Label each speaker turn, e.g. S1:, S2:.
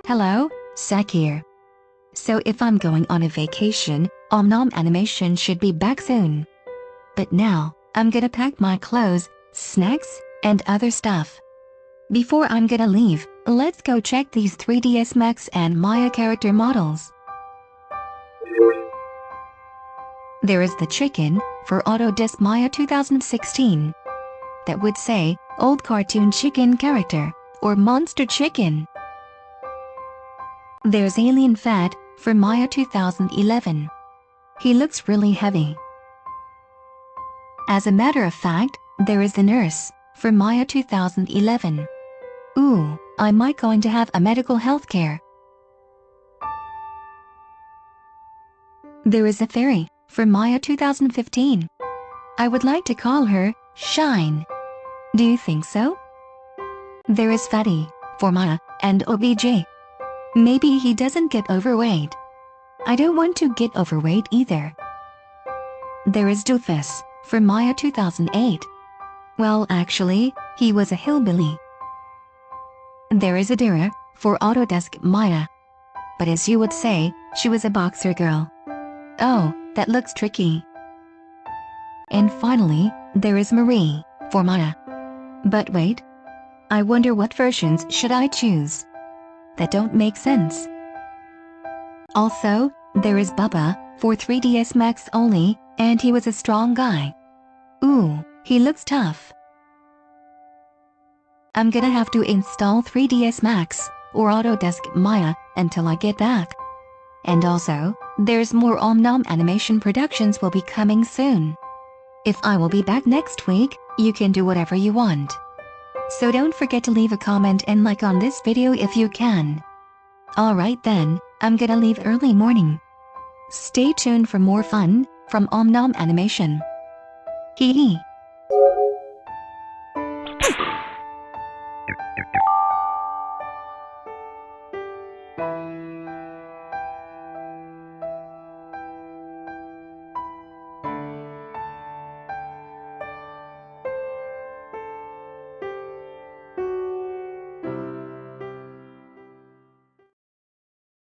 S1: Hello, Sack here. So if I'm going on a vacation, Nom Animation should be back soon. But now, I'm gonna pack my clothes, snacks, and other stuff. Before I'm gonna leave, let's go check these 3ds Max and Maya character models. There is the chicken for Autodesk Maya 2016. That would say old cartoon chicken character or monster chicken. There's Alien Fat for Maya 2011. He looks really heavy. As a matter of fact, there is the nurse for Maya 2011. Ooh, I might going to have a medical health care. There is a fairy for Maya 2015. I would like to call her Shine. Do you think so? There is Fatty for Maya and OBJ. Maybe he doesn't get overweight. I don't want to get overweight either. There is Doofus for Maya 2008. Well, actually, he was a hillbilly. There is Adira for Autodesk Maya. But as you would say, she was a boxer girl. Oh, that looks tricky. And finally, there is Marie for Maya. But wait. I wonder what versions should I choose? That don't make sense. Also, there is Bubba for 3ds Max only, and he was a strong guy. Ooh, he looks tough. I'm gonna have to install 3ds Max or Autodesk Maya until I get back. And also, there's more Nom Animation productions will be coming soon. If I will be back next week, you can do whatever you want. So don't forget to leave a comment and like on this video if you can. Alright then, I'm gonna leave early morning. Stay tuned for more fun from Nom Animation. Hee hee.